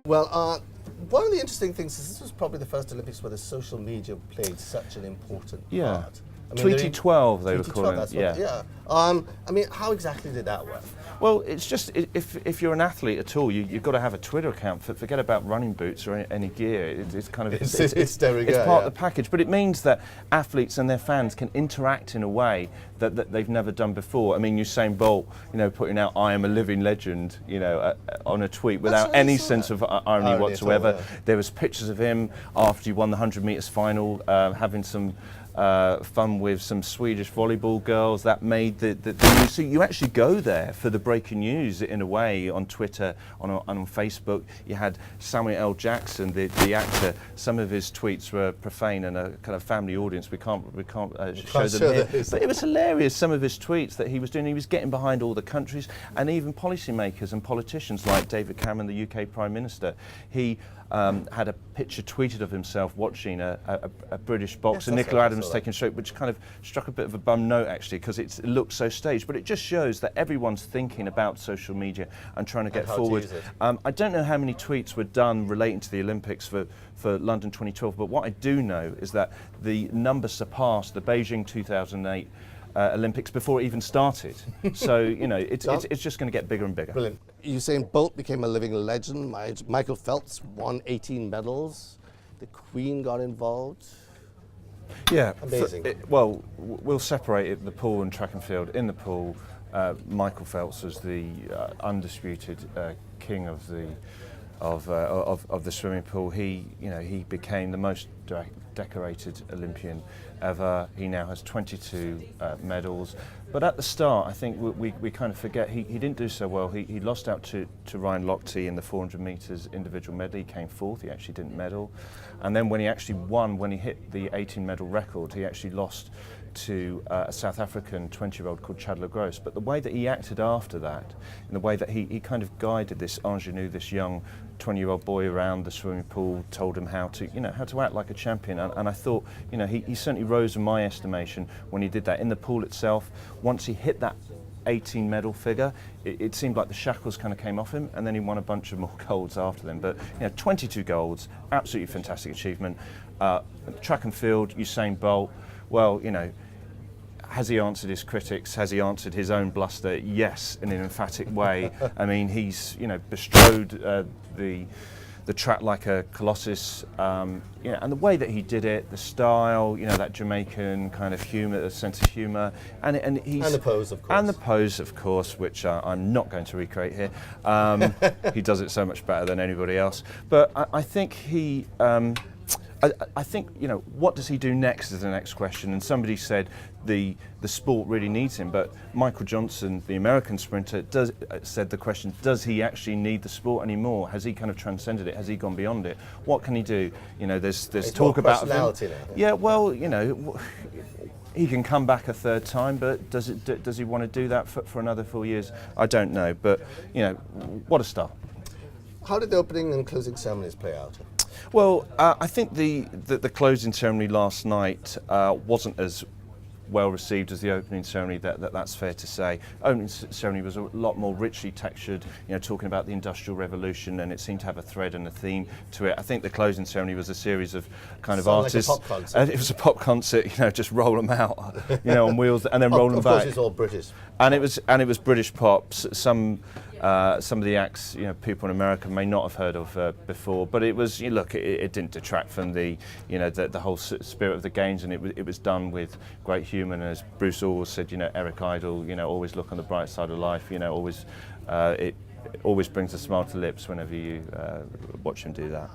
Well, one of the interesting things is this was probably the first Olympics where the social media played such an important part. I mean, Tweety 12, they were Tweety calling 12, it. that's what, I mean, how exactly did that work? Well, it's just if you're an athlete at all, you've got to have a Twitter account. Forget about running boots or any gear. It's kind of it's part of the package. But it means that athletes and their fans can interact in a way that they've never done before. I mean, Usain Bolt, putting out "I am a living legend," on a tweet without any sense of irony whatsoever. Yeah. There was pictures of him after he won the 100 meters final, having some fun with some Swedish volleyball girls. That made the news. So you actually go there for the breaking news in a way on Twitter, on Facebook. You had Samuel L. Jackson, the actor. Some of his tweets were profane and a kind of family audience. We can't show them here. But it was hilarious. Some of his tweets that he was doing. He was getting behind all the countries and even policymakers and politicians like David Cameron, the UK Prime Minister. He had a picture tweeted of himself watching a British boxer, Nicola Adams, taking a stroke, which kind of struck a bit of a bum note actually, because it looks so staged. But it just shows that everyone's thinking about social media and trying to get forward. I don't know how many tweets were done relating to the Olympics for London 2012, but what I do know is that the number surpassed the Beijing 2008 Olympics before it even started. So, it's just going to get bigger and bigger. Brilliant. Usain Bolt became a living legend. Michael Phelps won 18 medals. The Queen got involved. Yeah. Amazing. Well, we'll separate the pool and track and field. In the pool, Michael Phelps was the undisputed king of the swimming pool. He became the most decorated Olympian ever. He now has 22 medals. But at the start, I think we kind of forget he didn't do so well. He lost out to Ryan Lochte in the 400 metres individual medley. He came fourth. He actually didn't medal. And then when he actually won, when he hit the 18 medal record, he actually lost to a South African 20-year-old called Chadler Gross. But the way that he acted after that, in the way that he kind of guided this ingenue, this young 20-year-old boy around the swimming pool, told him how to act like a champion. And I thought, he certainly rose in my estimation when he did that. In the pool itself, once he hit that 18 medal figure, it seemed like the shackles kind of came off him, and then he won a bunch of more golds after them. But 22 golds, absolutely fantastic achievement. Track and field, Usain Bolt, well, has he answered his critics? Has he answered his own bluster? Yes, in an emphatic way. I mean, he's bestrode the track like a colossus, and the way that he did it, the style, that Jamaican kind of humour, the sense of humour, and the pose, of course. And the pose, of course, which I'm not going to recreate here. He does it so much better than anybody else. But I think he. I think, what does he do next is the next question. And somebody said the sport really needs him. But Michael Johnson, the American sprinter, said the question, does he actually need the sport anymore? Has he kind of transcended it? Has he gone beyond it? What can he do? There's talk about him. Yeah, well, he can come back a third time, but does he want to do that for another 4 years? I don't know. But, what a star. How did the opening and closing ceremonies play out? Well, I think the closing ceremony last night wasn't as well received as the opening ceremony. That's fair to say. Opening ceremony was a lot more richly textured, talking about the Industrial Revolution, and it seemed to have a thread and a theme to it. I think the closing ceremony was a series of kind of artists. Like a pop concert. It was a pop concert, just roll them out, on wheels, and then roll them back. Of course, it's all British. And it was British pop. Some of the acts, people in America may not have heard of before, but it was. It didn't detract from the whole spirit of the games, and it was done with great humour. And as Bruce always said, Eric Idle, always look on the bright side of life. Always, it always brings a smile to lips whenever you watch him do that.